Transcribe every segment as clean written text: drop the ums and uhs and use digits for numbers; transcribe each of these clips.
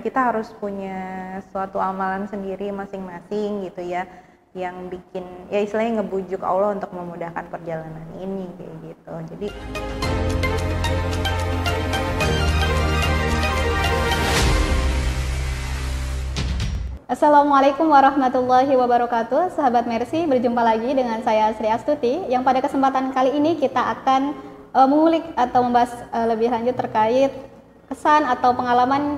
kita harus punya suatu amalan sendiri masing-masing gitu ya, yang bikin ya istilahnya ngebujuk Allah untuk memudahkan perjalanan ini kayak gitu. Jadi Assalamualaikum warahmatullahi wabarakatuh. Sahabat Mercy, berjumpa lagi dengan saya Sri Astuti, yang pada kesempatan kali ini kita akan mengulik atau membahas lebih lanjut terkait kesan atau pengalaman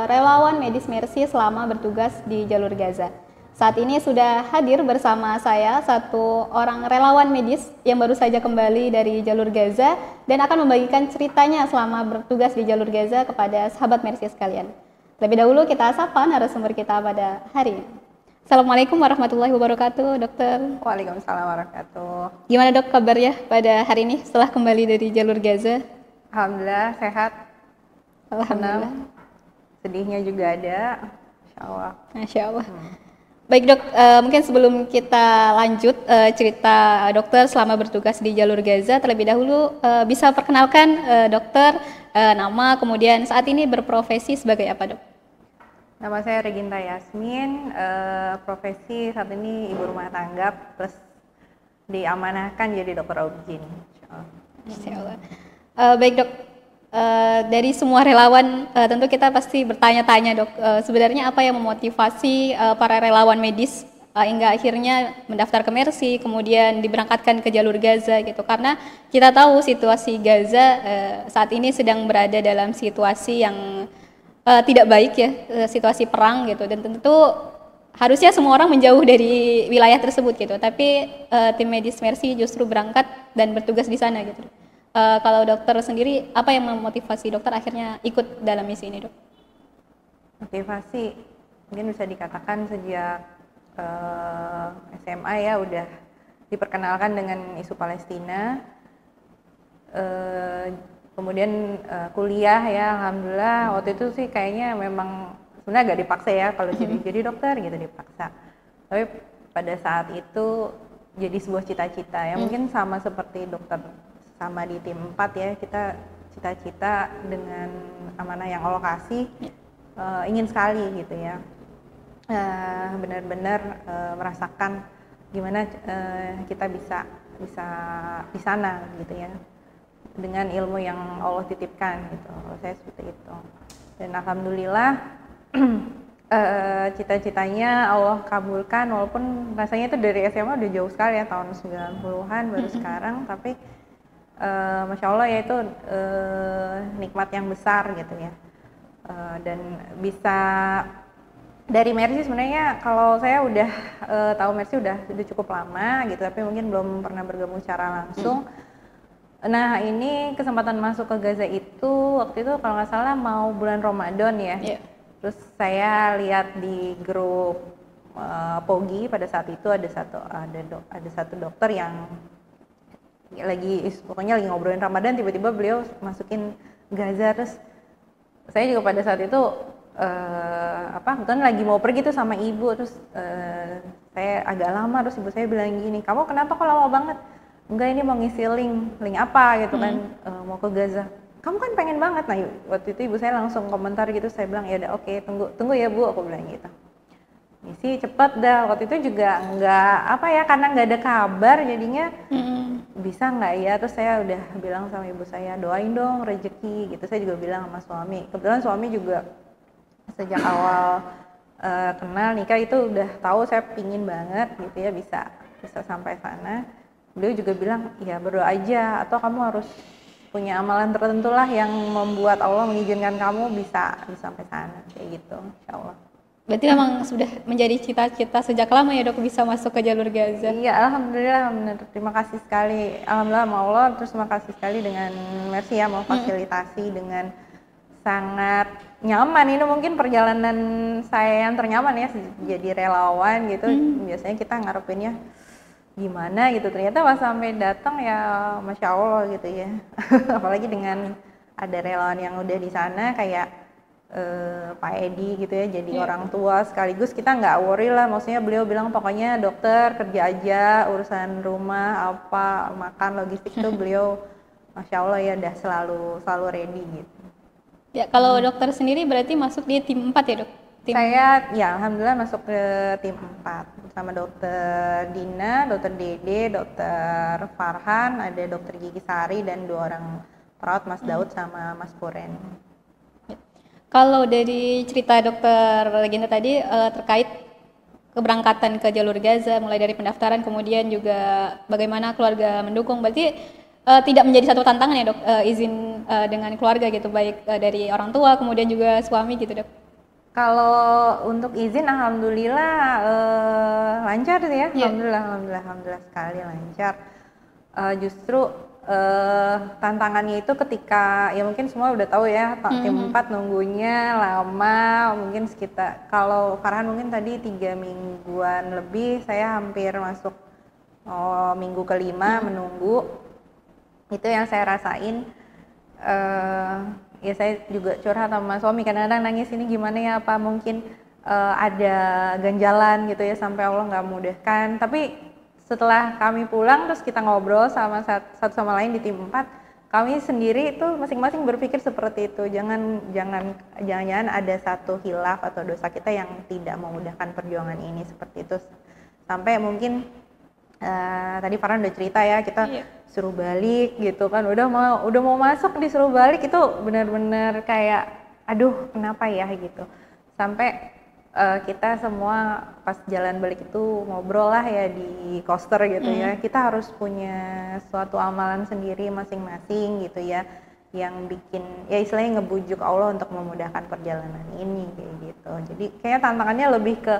relawan medis Mercy selama bertugas di jalur Gaza. Saat ini sudah hadir bersama saya satu orang relawan medis yang baru saja kembali dari jalur Gaza dan akan membagikan ceritanya selama bertugas di jalur Gaza kepada sahabat Mercy sekalian. Lebih dahulu kita sapa narasumber kita pada hari ini. Assalamualaikum warahmatullahi wabarakatuh, dokter. Waalaikumsalam warahmatullahi. Gimana dok kabarnya pada hari ini setelah kembali dari jalur Gaza? Alhamdulillah sehat. Alhamdulillah. Sedihnya juga ada, Insya Allah. Masya Allah. Baik dok, mungkin sebelum kita lanjut cerita dokter selama bertugas di jalur Gaza, terlebih dahulu bisa perkenalkan dokter, nama, kemudian saat ini berprofesi sebagai apa dok? Nama saya Reginta Yasmin, profesi saat ini ibu rumah tangga plus diamanahkan jadi dokter objin. Insya Allah. Baik dok, dari semua relawan tentu kita pasti bertanya-tanya dok, sebenarnya apa yang memotivasi para relawan medis hingga akhirnya mendaftar ke Mercy, kemudian diberangkatkan ke jalur Gaza gitu, karena kita tahu situasi Gaza saat ini sedang berada dalam situasi yang tidak baik ya, situasi perang gitu, dan tentu harusnya semua orang menjauh dari wilayah tersebut gitu, tapi tim medis Mercy justru berangkat dan bertugas di sana gitu. Kalau dokter sendiri, apa yang memotivasi dokter akhirnya ikut dalam misi ini dok? Motivasi mungkin bisa dikatakan sejak SMA ya udah diperkenalkan dengan isu Palestina, kemudian kuliah ya alhamdulillah waktu itu sih kayaknya memang sebenarnya agak dipaksa ya kalau jadi dokter gitu, dipaksa, tapi pada saat itu jadi sebuah cita-cita ya, mungkin sama seperti dokter sama di tim 4 ya, kita cita-cita dengan amanah yang Allah kasih ingin sekali gitu ya, benar-benar merasakan gimana kita bisa di sana gitu ya, dengan ilmu yang Allah titipkan gitu. Saya seperti itu, dan alhamdulillah cita-citanya Allah kabulkan, walaupun rasanya itu dari SMA udah jauh sekali ya, tahun 90-an baru sekarang, tapi Masya Allah ya itu nikmat yang besar gitu ya, dan bisa dari Mercy sebenarnya kalau saya udah tahu Mercy udah cukup lama gitu, tapi mungkin belum pernah bergabung secara langsung. Nah ini kesempatan masuk ke Gaza itu waktu itu kalau nggak salah mau bulan Ramadan ya, terus saya lihat di grup Pogi pada saat itu ada satu dokter yang pokoknya lagi ngobrolin Ramadan, tiba-tiba beliau masukin Gaza, terus saya juga pada saat itu kebetulan lagi mau pergi tuh sama ibu, terus saya agak lama, terus ibu saya bilang gini, kamu kenapa kok lama banget? Enggak, ini mau ngisi link apa gitu kan, mau ke Gaza. Kamu kan pengen banget. Nah waktu itu ibu saya langsung komentar gitu, saya bilang ya udah oke, tunggu ya bu, aku bilang gitu. Misi cepet dah, waktu itu juga karena nggak ada kabar jadinya bisa nggak ya, terus saya udah bilang sama ibu saya doain dong rezeki gitu. Saya juga bilang sama suami, kebetulan suami juga sejak awal kenal nikah itu udah tahu saya pingin banget gitu ya bisa sampai sana. Beliau juga bilang ya berdoa aja, atau kamu harus punya amalan tertentu lah yang membuat Allah mengizinkan kamu bisa sampai sana kayak gitu, Insya Allah. Berarti memang sudah menjadi cita-cita sejak lama ya dok bisa masuk ke jalur Gaza? Iya alhamdulillah, terima kasih sekali, alhamdulillah sama Allah, terus terima kasih sekali dengan Mercy ya memfasilitasi dengan sangat nyaman. Ini mungkin perjalanan saya yang ternyaman ya jadi relawan gitu. Biasanya kita ngarepinnya gimana gitu, ternyata pas sampai datang ya Masya Allah gitu ya. Apalagi dengan ada relawan yang udah di sana kayak Pak Edi gitu ya, jadi orang tua sekaligus kita nggak worry lah, maksudnya beliau bilang pokoknya dokter kerja aja, urusan rumah apa makan logistik tuh beliau Masya Allah ya udah selalu ready gitu. Ya, kalau dokter sendiri berarti masuk di tim 4 ya dok? Saya ya alhamdulillah masuk ke tim 4 sama dokter Dina, dokter Dede, dokter Farhan, ada dokter Gigi Sari dan 2 orang perawat, Mas Daud sama Mas Puren. Kalau dari cerita dokter Legenda tadi terkait keberangkatan ke jalur Gaza, mulai dari pendaftaran kemudian juga bagaimana keluarga mendukung, berarti tidak menjadi satu tantangan ya dok, izin dengan keluarga gitu, baik dari orang tua kemudian juga suami gitu dok? Kalau untuk izin alhamdulillah lancar sih ya. Alhamdulillah sekali lancar. Justru tantangannya itu ketika ya mungkin semua udah tahu ya tim 4 nunggunya lama, mungkin sekitar kalau Farhan mungkin tadi 3 mingguan lebih, saya hampir masuk minggu kelima menunggu. Itu yang saya rasain. Ya saya juga curhat sama suami, kadang-kadang nangis, ini gimana ya, apa mungkin ada ganjalan gitu ya sampai Allah nggak mudahkan. Tapi setelah kami pulang terus kita ngobrol sama satu sama lain di tim 4, kami sendiri itu masing-masing berpikir seperti itu, jangan ada satu hilaf atau dosa kita yang tidak memudahkan perjuangan ini, seperti itu. Sampai mungkin tadi Farhan udah cerita ya, kita suruh balik gitu kan, udah mau masuk disuruh balik, itu benar-benar kayak aduh kenapa ya gitu. Sampai kita semua pas jalan balik itu ngobrol lah ya di coaster gitu ya, kita harus punya suatu amalan sendiri masing-masing gitu ya, yang bikin ya istilahnya ngebujuk Allah untuk memudahkan perjalanan ini kayak gitu. Jadi kayaknya tantangannya lebih ke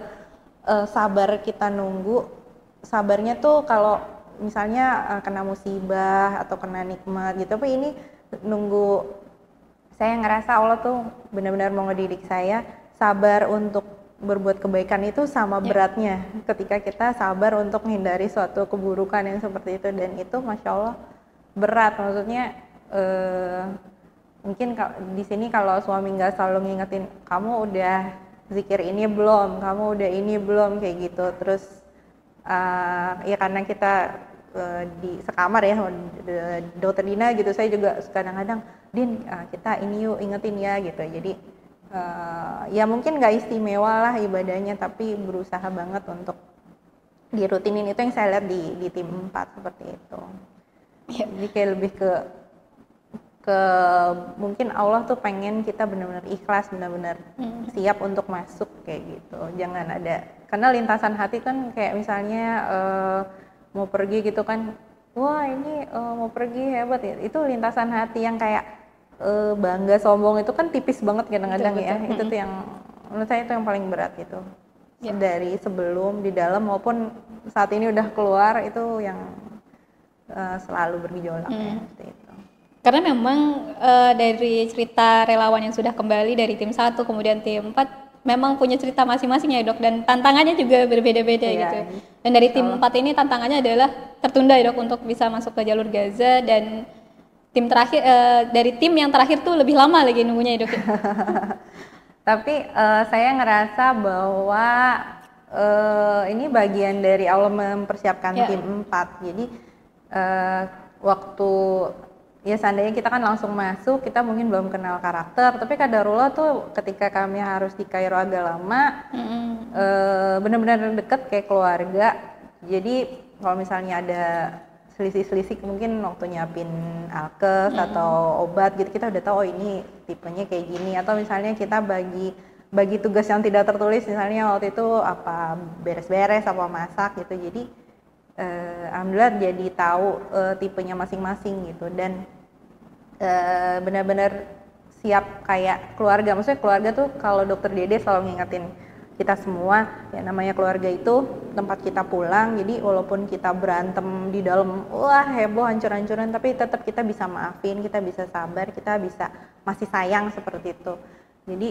sabar kita nunggu. Sabarnya tuh kalau misalnya kena musibah atau kena nikmat gitu, tapi ini nunggu, saya ngerasa Allah tuh benar-benar mau ngedidik saya sabar untuk berbuat kebaikan itu sama beratnya ketika kita sabar untuk menghindari suatu keburukan yang seperti itu, dan itu Masya Allah berat. Maksudnya mungkin di sini kalau suami nggak selalu ngingetin, kamu udah zikir ini belum, kamu udah ini belum, kayak gitu. Terus ya karena kita di sekamar ya dokter Dina gitu, saya juga kadang-kadang, Din kita ini yuk ingetin ya gitu. Jadi ya mungkin nggak istimewa lah ibadahnya, tapi berusaha banget untuk dirutinin. Itu yang saya lihat di tim 4 seperti itu. Jadi kayak lebih ke mungkin Allah tuh pengen kita benar-benar ikhlas, benar-benar siap untuk masuk kayak gitu. Jangan ada, karena lintasan hati kan kayak misalnya mau pergi gitu kan, wah ini mau pergi hebat ya, itu lintasan hati yang kayak bangga sombong itu kan tipis banget kadang-kadang ya. Itu tuh yang menurut saya itu yang paling berat gitu. Dari sebelum, di dalam maupun saat ini udah keluar, itu yang selalu bergejolak ya seperti itu. Karena memang dari cerita relawan yang sudah kembali dari tim 1 kemudian tim 4 memang punya cerita masing-masing ya dok, dan tantangannya juga berbeda-beda gitu. Dan dari tim 4 ini tantangannya adalah tertunda ya dok untuk bisa masuk ke jalur Gaza, dan tim terakhir dari tim yang terakhir tuh lebih lama lagi nunggunya ya dok. Tapi saya ngerasa bahwa ini bagian dari Allah mempersiapkan tim 4. Jadi waktu ya seandainya kita kan langsung masuk, kita mungkin belum kenal karakter, tapi kadarullah tuh ketika kami harus di Kairo agak lama, benar-benar deket kayak keluarga. Jadi kalau misalnya ada selisih-selisih mungkin waktu nyiapin alkes atau obat gitu, kita udah tahu oh ini tipenya kayak gini. Atau misalnya kita bagi tugas yang tidak tertulis, misalnya waktu itu apa beres-beres apa masak gitu. Jadi alhamdulillah jadi tahu tipenya masing-masing gitu, dan benar-benar siap kayak keluarga. Maksudnya keluarga tuh kalau dokter Dede selalu ngingetin kita semua ya, namanya keluarga itu tempat kita pulang. Jadi walaupun kita berantem di dalam, wah heboh hancur-hancuran, tapi tetap kita bisa maafin, kita bisa sabar, kita bisa masih sayang seperti itu. Jadi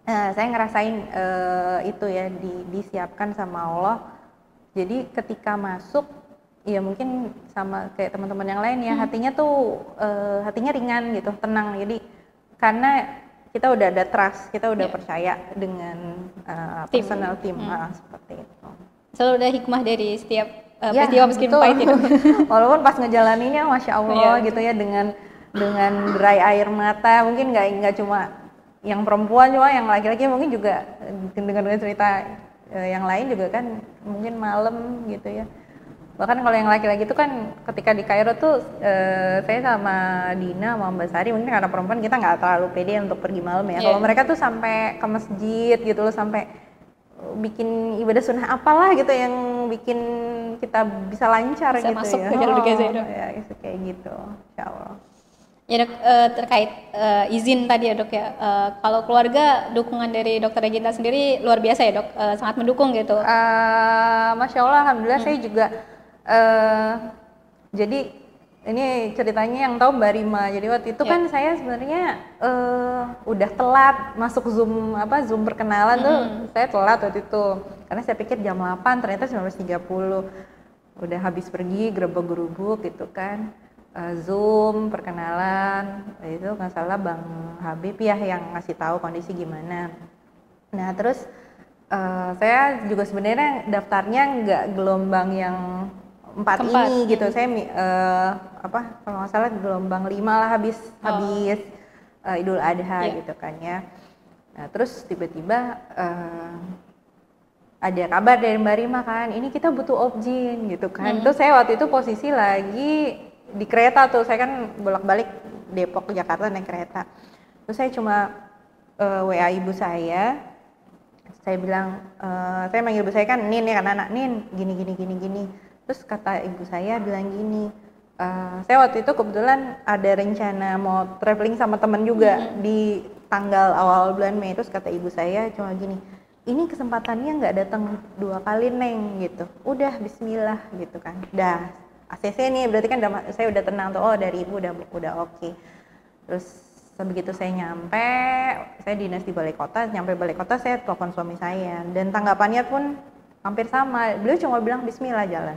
saya ngerasain itu ya disiapkan sama Allah. Jadi ketika masuk ya mungkin sama kayak teman-teman yang lain ya, hatinya tuh hatinya ringan gitu, tenang. Jadi karena kita udah ada trust, kita udah percaya dengan personal team seperti itu. Selalu ada hikmah dari setiap peristiwa meskipun pahit itu. Walaupun pas ngejalaninnya Masya Allah gitu ya, dengan dengan derai air mata, mungkin nggak cuma yang perempuan, cuma yang laki-laki mungkin juga dengan cerita yang lain juga kan mungkin malam gitu ya. Bahkan kalau yang laki-laki itu kan ketika di Kairo tuh saya sama Dina sama Mbak Sari, mungkin karena perempuan kita nggak terlalu pede untuk pergi malam ya. Kalau mereka tuh sampai ke masjid gitu loh, sampai bikin ibadah sunnah apalah gitu yang bikin kita bisa lancar bisa gitu masuk ya. ke jalur Gaza ya, Dok. Ya kayak gitu, insya Allah. Ya dok, terkait izin tadi ya dok ya, kalau keluarga dukungan dari dokter Regina sendiri luar biasa ya dok, sangat mendukung gitu. Masya Allah, alhamdulillah saya juga jadi ini ceritanya yang tahu Mbak Rima. Jadi waktu itu kan saya sebenarnya udah telat masuk Zoom perkenalan tuh. Saya telat waktu itu karena saya pikir jam 8, ternyata 19.30. Udah habis pergi gerubuk-gerubuk gitu kan. Zoom perkenalan, itu nggak salah Bang Habib ya yang ngasih tahu kondisi gimana. Nah terus saya juga sebenarnya daftarnya nggak gelombang yang 4 ini gitu. Saya kalau nggak salah gelombang 5 lah habis Idul Adha gitu kan ya. Nah terus tiba-tiba ada kabar dari Mbak Rima kan, ini kita butuh objin gitu kan. Terus saya waktu itu posisi lagi di kereta tuh, saya kan bolak-balik Depok ke Jakarta naik kereta. Terus saya cuma WA ibu saya bilang, saya manggil ibu saya kan Nin ya, kan anak Nin, gini. Terus kata ibu saya bilang gini, saya waktu itu kebetulan ada rencana mau traveling sama temen juga di tanggal awal bulan Mei. Terus kata ibu saya cuma gini, ini kesempatannya nggak datang 2 kali Neng gitu, udah Bismillah gitu kan, dah ACC nih berarti kan saya udah tenang tuh, oh dari ibu udah oke. Terus begitu saya nyampe, saya dinas di balai kota, nyampe balai kota saya telepon suami saya dan tanggapannya pun hampir sama, beliau cuma bilang Bismillah jalan.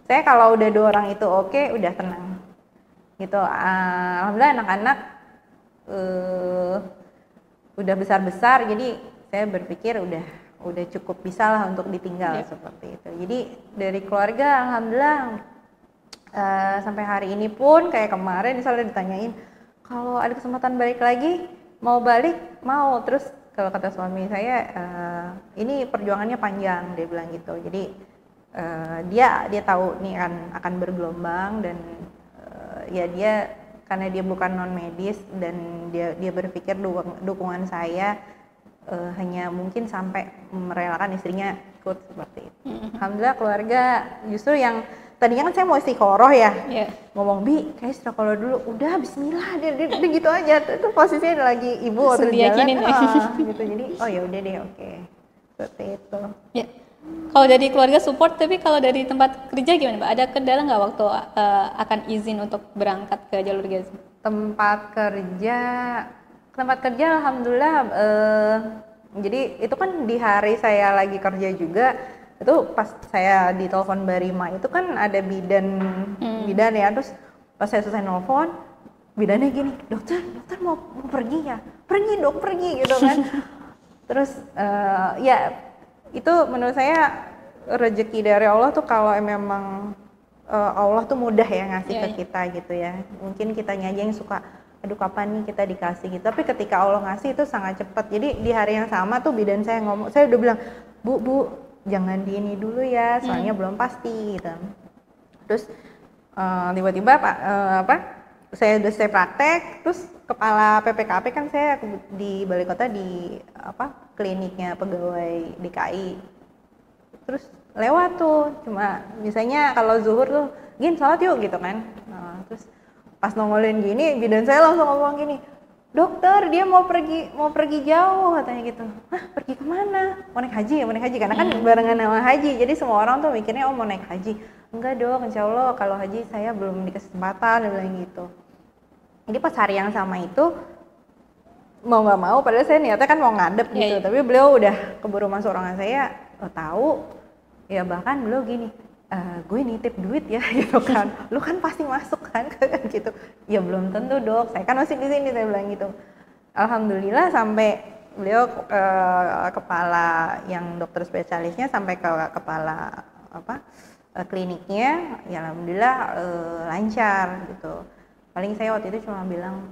Saya kalau udah 2 orang itu oke, udah tenang gitu. Alhamdulillah anak-anak udah besar-besar, jadi saya berpikir udah cukup bisa lah untuk ditinggal seperti itu. Jadi dari keluarga alhamdulillah sampai hari ini pun kayak kemarin misalnya ditanyain kalau ada kesempatan balik lagi mau balik mau. Terus kalau kata suami saya ini perjuangannya panjang, dia bilang gitu. Jadi dia tahu nih akan bergelombang dan ya dia karena dia bukan non medis dan dia berpikir dukungan saya hanya mungkin sampai merelakan istrinya ikut seperti itu. Alhamdulillah keluarga justru yang tadinya kan saya mau istiqoroh ya, ngomong Bi kayak istiqoroh dulu, udah Bismillah dia gitu aja. Itu posisinya lagi ibu waktu jalan gitu, jadi oh ya udah deh oke. Seperti itu. Ya. Kalau dari keluarga support, tapi kalau dari tempat kerja gimana Mbak? Ada kendala nggak waktu akan izin untuk berangkat ke jalur Gaza? Tempat kerja alhamdulillah jadi itu kan di hari saya lagi kerja juga, itu pas saya ditelepon Mbak Rima itu kan ada bidan ya. Terus pas saya selesai nelfon bidannya gini, dokter mau pergi ya, pergi gitu kan. Terus ya itu menurut saya rezeki dari Allah tuh, kalau memang Allah tuh mudah ya ngasih ke kita gitu ya. Mungkin kitanya aja yang suka aduh kapan nih kita dikasih gitu, tapi ketika Allah ngasih itu sangat cepat. Jadi di hari yang sama tuh bidan saya ngomong, saya udah bilang bu jangan di ini dulu ya, soalnya belum pasti gitu. Terus tiba-tiba saya udah praktek, terus kepala PPKP kan saya di balai kota di kliniknya pegawai DKI, terus lewat tuh cuma misalnya kalau zuhur tuh gin sholat yuk gitu kan. Terus pas nongolin gini bidan saya langsung ngomong gini, dokter dia mau pergi jauh katanya gitu. Hah pergi kemana? Mau naik haji karena kan barengan sama haji, jadi semua orang tuh mikirnya oh mau naik haji. Enggak dong, insya Allah kalau haji saya belum dikasih kesempatan, dia bilang gitu. Jadi pas hari yang sama itu mau nggak mau, padahal saya niatnya kan mau ngadep gitu, tapi beliau udah keburu masuk ruangan saya, tahu ya, bahkan beliau gini, gue nitip duit ya gitu kan, lu kan pasti masuk kan gitu. Ya belum tentu dok, saya kan masih di sini, saya bilang gitu. Alhamdulillah sampai beliau kepala yang dokter spesialisnya sampai ke kepala kliniknya, ya alhamdulillah lancar gitu. paling saya waktu itu cuma bilang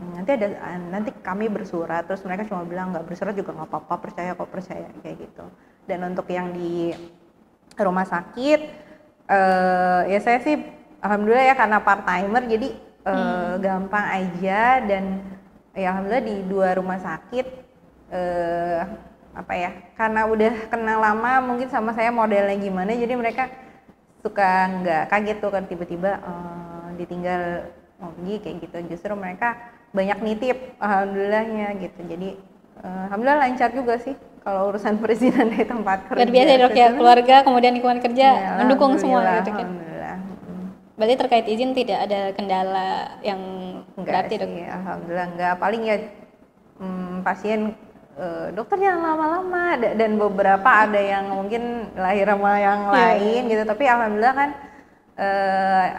nanti kami bersurat, terus mereka cuma bilang nggak bersurat juga nggak apa-apa, percaya kok, percaya, kayak gitu. Dan untuk yang di rumah sakit ya saya sih alhamdulillah ya karena part timer jadi gampang aja, dan ya alhamdulillah di 2 rumah sakit apa ya, karena udah kenal lama mungkin sama saya modelnya gimana, jadi mereka suka nggak kaget tuh kan tiba-tiba ditinggal mau pergi kayak gitu. Justru mereka banyak nitip alhamdulillahnya gitu. Jadi alhamdulillah lancar juga sih kalau urusan perizinan di tempat kerja. Luar biasa ya dok ya, keluarga kemudian lingkungan kerja ya, mendukung semua gitu kan. Alhamdulillah. Berarti terkait izin tidak ada kendala yang Enggak berarti sih, dok? alhamdulillah enggak. Paling ya pasien dokter jangan lama-lama, dan beberapa ada yang mungkin lahir sama yang lain gitu, tapi alhamdulillah kan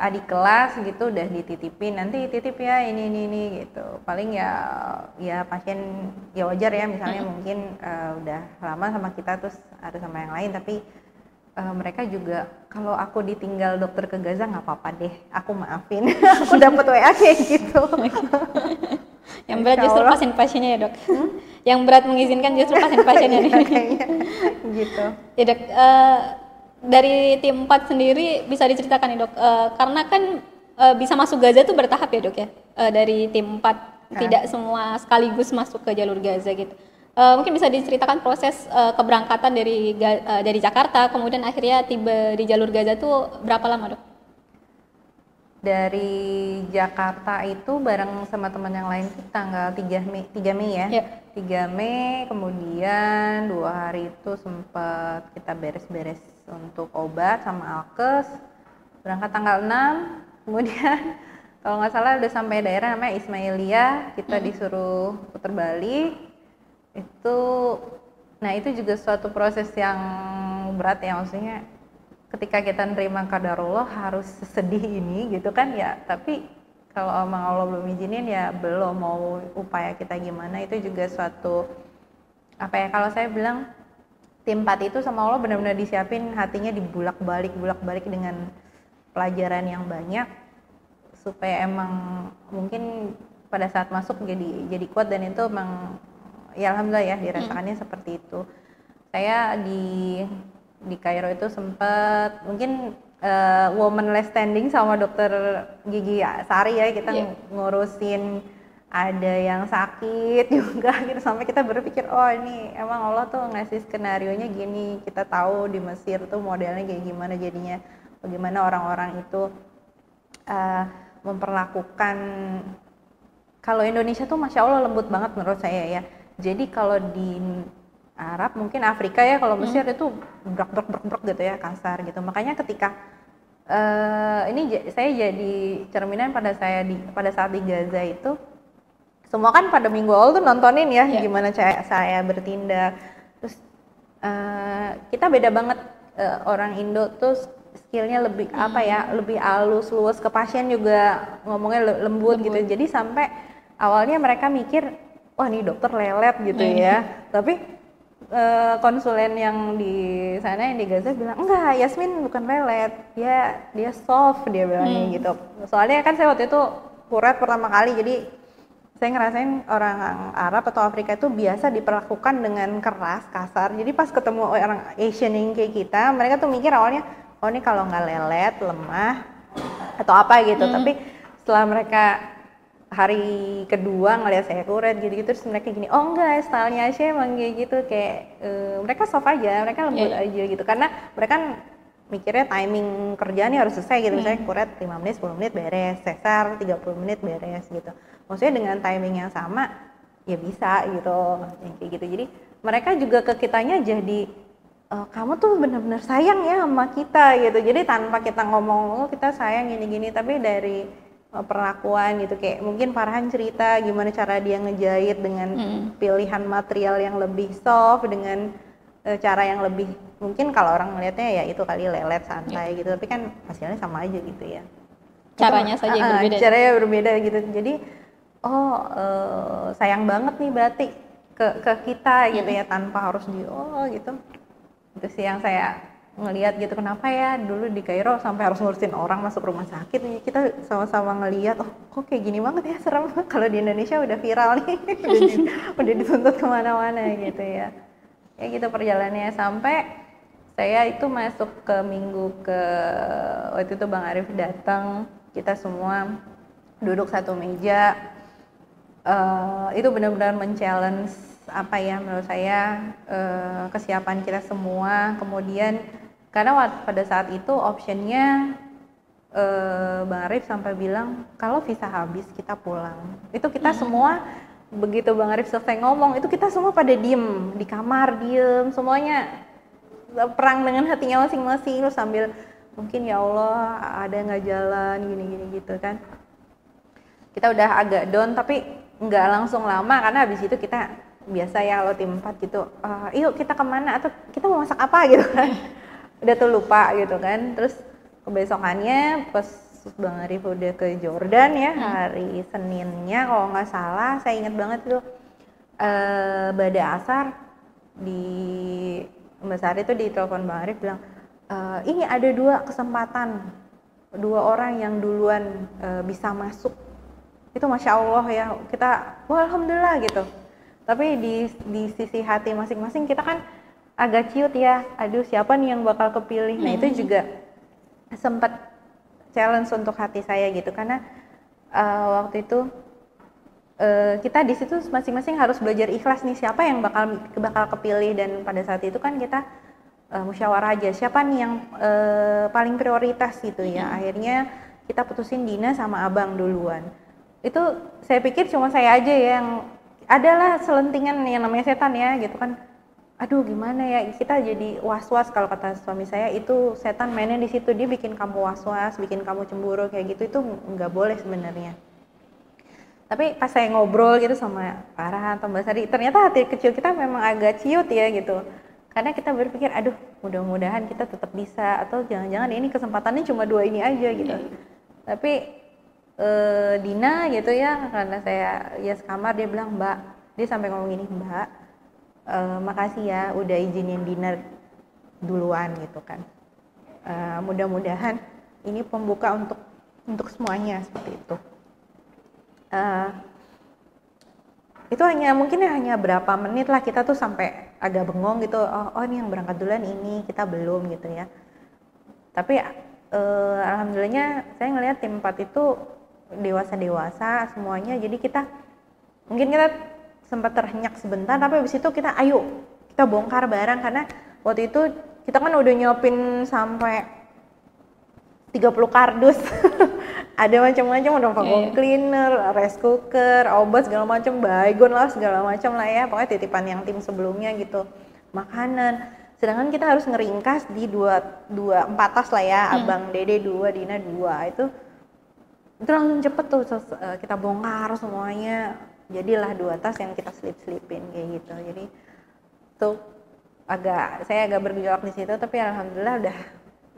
adik kelas gitu udah dititipin, nanti titip ya ini gitu. Paling ya pasien ya wajar ya, misalnya mungkin udah lama sama kita terus ada sama yang lain, tapi mereka juga kalau aku ditinggal dokter ke Gaza nggak apa-apa deh, aku maafin. Aku dapet WA kayak gitu. Yang berat justru pasien-pasiennya ya dok. Yang berat mengizinkan justru pasien-pasiennya nih. Gitu. Ya dok, dari tim 4 sendiri bisa diceritakan nih dok, karena kan bisa masuk Gaza itu bertahap ya dok ya, dari tim 4 tidak semua sekaligus masuk ke jalur Gaza gitu. Mungkin bisa diceritakan proses keberangkatan dari Jakarta kemudian akhirnya tiba di jalur Gaza tuh berapa lama dok? Dari Jakarta itu bareng sama teman yang lain sih tanggal 3 Mei ya. Yeah. 3 Mei, kemudian 2 hari itu sempat kita beres-beres untuk obat sama alkes. Berangkat tanggal 6, kemudian kalau nggak salah udah sampai daerah namanya Ismailia, kita disuruh putar balik. Itu juga suatu proses yang berat ya, maksudnya ketika kita nerima qadarullah harus sedih ini gitu kan ya, tapi kalau emang Allah belum izinin ya belum, mau upaya kita gimana. Itu juga suatu apa ya, kalau saya bilang tim 4 itu sama Allah benar-benar disiapin hatinya, dibulak-balik dengan pelajaran yang banyak supaya emang mungkin pada saat masuk jadi kuat, dan itu emang ya alhamdulillah ya dirasakannya seperti itu. Saya di Kairo itu sempat mungkin woman last standing sama dokter gigi Sari ya, kita ngurusin ada yang sakit juga gitu, sampai kita berpikir oh ini emang Allah tuh ngasih skenarionya gini, kita tahu di Mesir tuh modelnya kayak gimana, jadinya bagaimana orang-orang itu memperlakukan. Kalau Indonesia tuh masya Allah lembut banget menurut saya ya, jadi kalau di Arab mungkin Afrika ya, kalau Mesir itu brok gitu ya, kasar gitu. Makanya ketika ini saya jadi cerminan pada saat di Gaza itu, semua kan pada minggu awal tuh nontonin ya gimana saya bertindak. Terus kita beda banget, orang Indo tuh skillnya lebih apa ya, lebih halus luas, ke pasien juga ngomongnya lembut gitu. Jadi sampai awalnya mereka mikir wah nih dokter lelet gitu ya, tapi konsulen yang di sana yang di Gaza bilang enggak, Yasmin bukan lelet, dia soft, dia bilangnya gitu. Soalnya kan saya waktu itu kuret pertama kali, jadi saya ngerasain orang Arab atau Afrika itu biasa diperlakukan dengan keras, kasar. Jadi pas ketemu orang Asian yang kayak kita, mereka tuh mikir awalnya oh ini kalau nggak lelet, lemah atau apa gitu. Tapi setelah mereka hari kedua ngeliat saya kuret gitu-gitu, terus mereka gini, oh enggak, stylenya Asia emang kayak gitu, kayak mereka soft aja, mereka lembut aja gitu, karena mereka kan mikirnya timing kerjaan harus selesai gitu, misalnya kuret 5 menit, 10 menit beres, sesar 30 menit beres gitu, maksudnya dengan timing yang sama ya bisa gitu, yang kayak gitu. Jadi mereka juga ke kitanya jadi kamu tuh benar-benar sayang ya sama kita gitu, jadi tanpa kita ngomong oh kita sayang gini-gini, tapi dari perlakuan gitu, kayak mungkin Farhan cerita gimana cara dia ngejahit dengan pilihan material yang lebih soft, dengan cara yang lebih, mungkin kalau orang melihatnya ya itu kali lelet santai gitu, tapi kan hasilnya sama aja gitu ya, caranya saja yang berbeda. Caranya berbeda gitu. Jadi sayang banget nih berarti ke kita gitu ya, tanpa harus gitu. Itu sih yang saya ngelihat gitu, kenapa ya dulu di Kairo sampai harus ngurusin orang masuk rumah sakit, kita sama-sama ngelihat, oh kok kayak gini banget ya, serem. Kalau di Indonesia udah viral nih, udah dituntut kemana-mana gitu ya. Ya gitu perjalanannya sampai saya itu masuk ke minggu ke, waktu itu Bang Arif datang, kita semua duduk satu meja. Itu benar-benar men-challenge apa ya menurut saya kesiapan kita semua. Kemudian karena pada saat itu optionnya Bang Arif sampai bilang kalau visa habis kita pulang. Itu kita semua begitu Bang Arif selesai ngomong itu kita semua pada diem di kamar, diem semuanya, perang dengan hatinya masing-masing, lu sambil mungkin ya Allah ada nggak jalan gini-gini gitu kan. Kita udah agak down tapi nggak langsung lama karena habis itu kita biasa ya lo tim 4 gitu, yuk kita kemana atau kita mau masak apa gitu kan. Udah tuh lupa gitu kan. Terus kebesokannya pas Bang Arif udah ke Jordan ya, hari Seninnya kalau nggak salah, saya ingat banget itu pada asar di Mbak Sari itu di telepon Bang Arif bilang, ini ada 2 kesempatan, 2 orang yang duluan bisa masuk. Itu Masya Allah ya, kita wah alhamdulillah gitu. Tapi di sisi hati masing-masing kita kan agak ciut ya, aduh siapa nih yang bakal kepilih. Nah itu juga sempat challenge untuk hati saya gitu, karena waktu itu kita di situ masing-masing harus belajar ikhlas nih, siapa yang bakal kepilih. Dan pada saat itu kan kita musyawarah aja siapa nih yang paling prioritas gitu ya. Akhirnya kita putusin Dina sama Abang duluan. Itu saya pikir cuma saya aja yang adalah selentingan yang namanya setan ya gitu kan. Aduh gimana ya, kita jadi was-was. Kalau kata suami saya itu setan mainnya di situ, dia bikin kamu was-was, bikin kamu cemburu kayak gitu. Itu nggak boleh sebenarnya. Tapi pas saya ngobrol gitu sama Farhan atau Mbak Sari, ternyata hati kecil kita memang agak ciut ya gitu. Karena kita berpikir, aduh mudah-mudahan kita tetap bisa, atau jangan-jangan ini kesempatannya cuma 2 ini aja gitu. Tapi Dina gitu ya, karena saya ya sekamar, dia bilang, Mbak, dia sampai ngomong gini, Mbak, makasih ya udah izinin Dina duluan gitu kan. Mudah-mudahan ini pembuka untuk semuanya seperti itu. Itu mungkin hanya berapa menit lah kita tuh sampai agak bengong gitu. Oh ini yang berangkat duluan ini, kita belum gitu ya. Tapi alhamdulillahnya saya ngelihat tim 4 itu dewasa semuanya, jadi kita sempat terhenyak sebentar, tapi habis itu kita bongkar barang. Karena waktu itu kita kan udah nyopin sampai 30 kardus ada macam-macam, udah vacuum cleaner, rice cooker, obat segala macam, baygon lah segala macam lah ya, pokoknya titipan yang tim sebelumnya gitu, makanan. Sedangkan kita harus ngeringkas di 4 tas lah ya, Abang Dede 2, Dina 2, itu langsung cepet tuh kita bongkar semuanya, jadilah 2 tas yang kita selip-selipin kayak gitu. Jadi tuh saya agak bergejolak di situ, tapi alhamdulillah udah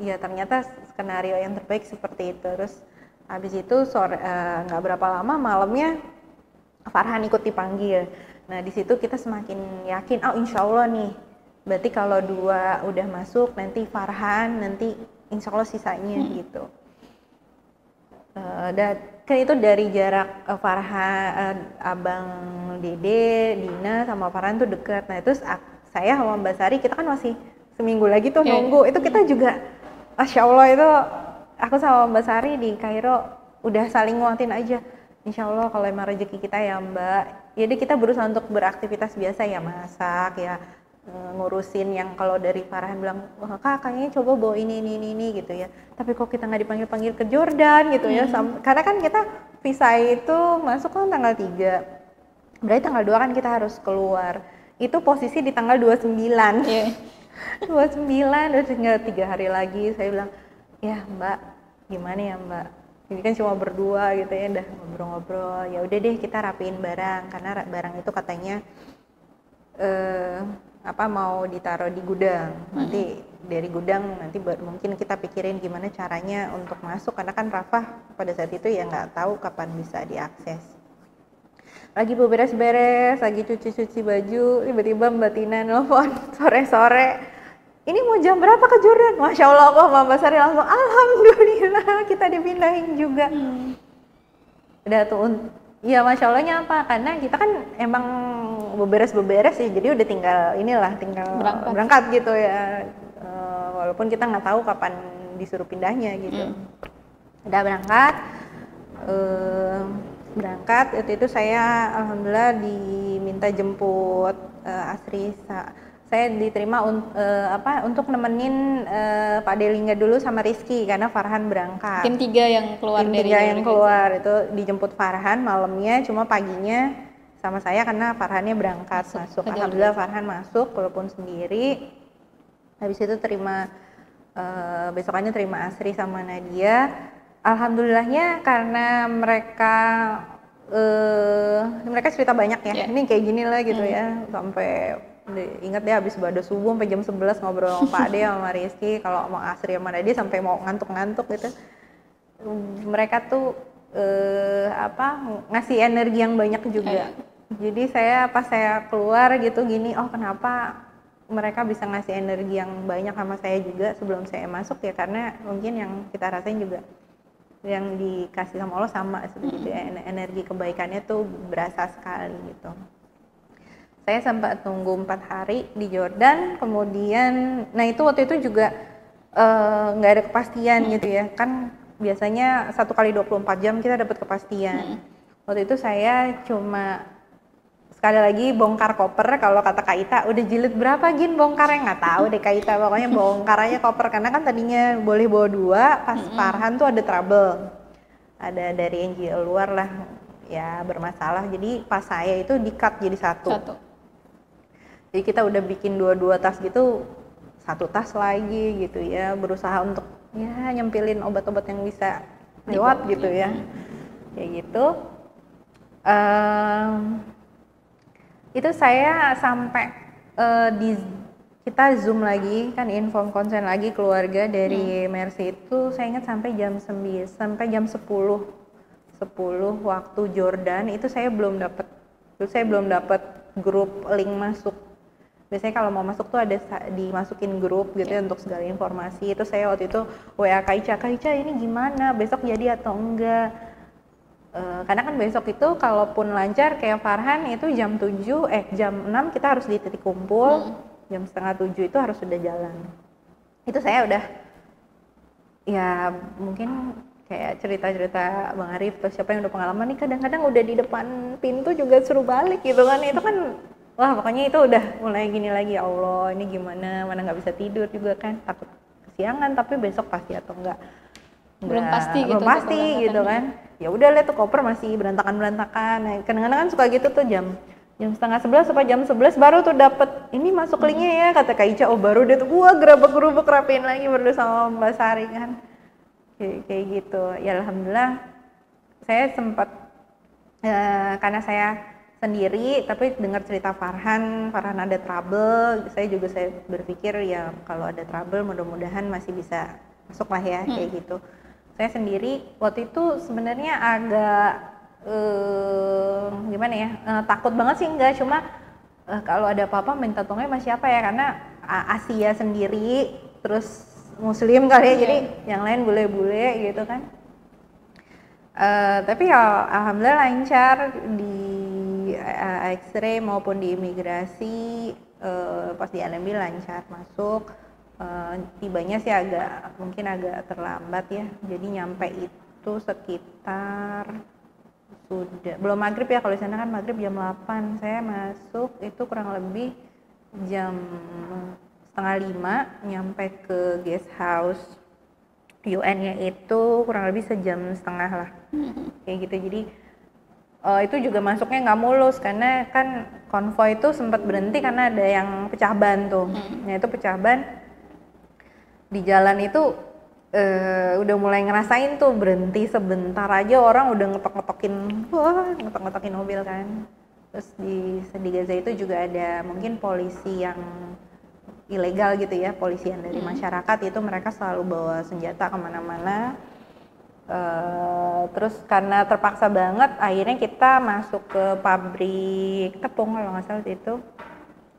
ya, ternyata skenario yang terbaik seperti itu. Terus habis itu sore nggak berapa lama malamnya Farhan ikut dipanggil. Nah di situ kita semakin yakin, insya Allah nih, berarti kalau 2 udah masuk, nanti Farhan, nanti insya Allah sisanya gitu. Dan kan itu dari jarak Farhan, Abang Dede, Dina sama Farhan tuh deket. Nah terus saya sama Mbak Sari, kita kan masih seminggu lagi tuh nunggu. Itu kita juga Masya Allah, itu aku sama Mbak Sari di Kairo udah saling nguatin aja, insya Allah kalau emang rezeki kita ya Mbak. Jadi kita berusaha untuk beraktivitas biasa ya, masak ya, ngurusin yang kalau dari Farhan bilang, wah Kak kayaknya coba bawa ini gitu ya, tapi kok kita nggak dipanggil ke Jordan gitu ya. Karena kan kita visa itu masuk kan tanggal 3, berarti tanggal 2 kan kita harus keluar. Itu posisi di tanggal 29. 29, udah tinggal 3 hari lagi. Saya bilang, ya Mbak gimana ya Mbak, ini kan cuma berdua gitu ya, udah ngobrol-ngobrol, ya udah deh kita rapiin barang, karena barang itu katanya mau ditaruh di gudang. Nanti dari gudang nanti mungkin kita pikirin gimana caranya untuk masuk, karena kan Rafah pada saat itu ya nggak tahu kapan bisa diakses. Lagi beres-beres, lagi cuci-cuci baju, tiba-tiba Mbak Tina nelfon sore-sore, ini mau jam berapa ke Jordan? Masya Allah, kok Mbak Sari langsung alhamdulillah kita dipindahin juga. Udah tuh, ya Masya Allahnya apa? Karena kita kan emang beberes ya, jadi udah tinggal berangkat gitu ya. Walaupun kita nggak tahu kapan disuruh pindahnya gitu. Udah berangkat itu saya alhamdulillah diminta jemput Asri. Saya diterima untuk nemenin Pak Delingga dulu sama Rizky karena Farhan berangkat. Tim 3 yang keluar Tim 3 yang keluar itu dijemput Farhan malamnya, cuma paginya sama saya karena Farhannya berangkat masuk. Alhamdulillah Farhan masuk walaupun sendiri. Habis itu besokannya terima Asri sama Nadia. Alhamdulillahnya karena mereka cerita banyak ya. Ini kayak gini lah gitu ya. Sampai ingat deh habis ibadah subuh sampai jam 11 ngobrol sama Pak Ade sama Rizky, kalau mau Asri sama Nadia sampai mau ngantuk-ngantuk gitu. Mereka tuh ngasih energi yang banyak juga. Jadi pas saya keluar gitu gini, oh kenapa mereka bisa ngasih energi yang banyak sama saya juga sebelum saya masuk ya, karena mungkin yang kita rasain juga yang dikasih sama Allah sama seperti itu ya, energi kebaikannya tuh berasa sekali gitu. Saya sempat tunggu 4 hari di Jordan, kemudian nah itu waktu itu juga nggak ada kepastian gitu ya, kan biasanya 1 kali 24 jam kita dapat kepastian. Waktu itu saya cuma sekali lagi bongkar koper, kalau kata Kak Ita, udah jilid berapa Gin bongkarnya? Nggak tahu deh Kak Ita, pokoknya bongkar aja koper, karena kan tadinya boleh bawa 2, pas Farhan tuh ada trouble. Ada dari NGO luar lah, ya bermasalah, jadi pas saya itu di-cut jadi satu. Jadi kita udah bikin 2 tas gitu, 1 tas lagi gitu ya, berusaha untuk ya nyempilin obat-obat yang bisa lewat gitu ya. Kayak gitu. Itu saya sampai kita zoom lagi kan, inform konsen lagi keluarga dari Mercy itu, saya ingat sampai jam 9 sampai jam 10 waktu Jordan itu saya belum dapat grup link masuk. Biasanya kalau mau masuk tuh ada dimasukin grup gitu ya untuk segala informasi. Itu saya waktu itu WA Kak Ica ini gimana, besok jadi atau enggak? Karena kan besok itu kalaupun lancar kayak Farhan itu jam 6 kita harus di titik kumpul, jam setengah 7 itu harus sudah jalan. Itu saya udah ya mungkin kayak cerita-cerita Bang Arif atau siapa yang udah pengalaman nih, kadang-kadang udah di depan pintu juga suruh balik gitu kan. Itu kan wah pokoknya itu udah mulai gini lagi, ya Allah ini gimana, mana nggak bisa tidur juga kan, takut kesiangan tapi besok pasti atau enggak. Belum pasti gitu kan. Ya udah lihat tuh koper masih berantakan. Nah, kadang-kadang kan suka gitu tuh jam setengah 11 sampai jam 11 baru tuh dapet ini masuk linknya ya, kata Kak Ica. Oh baru dia tuh gua gerabak-gerubuk rapiin lagi berdua sama Mbak Sari kan. Kayak gitu. Ya alhamdulillah saya sempat karena saya sendiri tapi dengar cerita Farhan ada trouble, saya berpikir ya kalau ada trouble mudah-mudahan masih bisa masuk lah ya kayak gitu. Saya sendiri waktu itu sebenarnya agak gimana ya, takut banget sih enggak, cuma kalau ada apa-apa minta tolongnya sama siapa ya, karena Asia sendiri terus Muslim kali ya, jadi yang lain bule-bule gitu kan. Tapi ya alhamdulillah lancar di X-ray maupun di imigrasi, pas di LMB lancar masuk. Tibanya sih mungkin agak terlambat ya, jadi nyampe itu sekitar sudah belum maghrib ya, kalau di sana kan maghrib jam 8, saya masuk itu kurang lebih jam 4:30, nyampe ke guest house UN-nya itu kurang lebih sejam setengah lah kayak gitu. Jadi itu juga masuknya nggak mulus karena kan konvoi itu sempat berhenti karena ada yang pecah ban tuh. Nah itu pecah ban di jalan itu udah mulai ngerasain tuh berhenti sebentar aja orang udah ngetok-ngetokin mobil kan. Terus di Gaza itu juga ada mungkin polisi yang ilegal gitu ya, polisi yang dari masyarakat itu mereka selalu bawa senjata kemana-mana. Terus karena terpaksa banget akhirnya kita masuk ke pabrik tepung kalau nggak salah itu.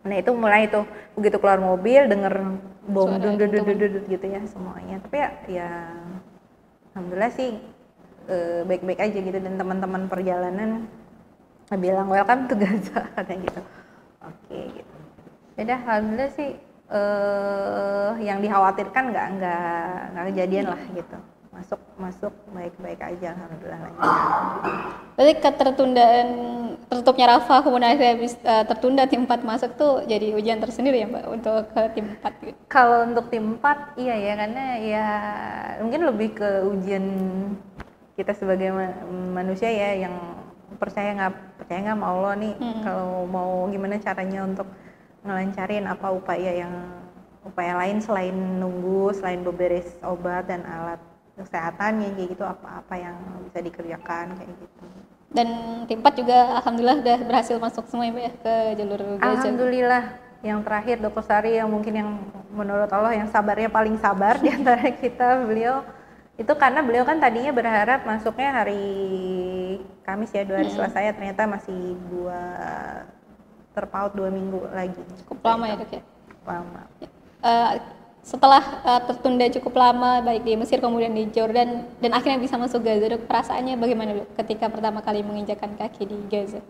Nah itu mulai tuh begitu keluar mobil denger bom suara dun dun dun dentuman. dun dun gitu ya semuanya. Tapi ya alhamdulillah sih baik-baik aja gitu, dan teman-teman perjalanan bilang welcome to Gaza katanya gitu. Oke gitu. Beda alhamdulillah sih yang dikhawatirkan nggak kejadian lah gitu. Masuk baik-baik aja alhamdulillah lancar. Berarti ketertundaan tertutupnya Rafah kemudian akhirnya tertunda tim 4 masuk tuh jadi ujian tersendiri ya Mbak untuk ke tim 4 gitu. Kalau untuk tim 4 iya ya, karena ya mungkin lebih ke ujian kita sebagai manusia ya, yang percaya nggak sama Allah nih. Kalau mau gimana caranya untuk ngelancarin apa upaya lain selain nunggu, selain beberes obat dan alat kesehatannya kayak gitu, apa yang bisa dikerjakan kayak gitu. Dan tim 4 juga alhamdulillah udah berhasil masuk semua ya Mbak ya ke jalur Gaza. Alhamdulillah. Yang terakhir Dr. Sari yang mungkin yang menurut Allah yang sabarnya paling sabar di antara kita, beliau itu karena beliau kan tadinya berharap masuknya hari Kamis ya, 2 hari Selasa ya, ternyata masih terpaut 2 minggu lagi. Cukup lama ya Dok ya. Lama. Setelah tertunda cukup lama baik di Mesir kemudian di Jordan dan akhirnya bisa masuk Gaza, Dok, perasaannya bagaimana Dok ketika pertama kali menginjakkan kaki di Gaza?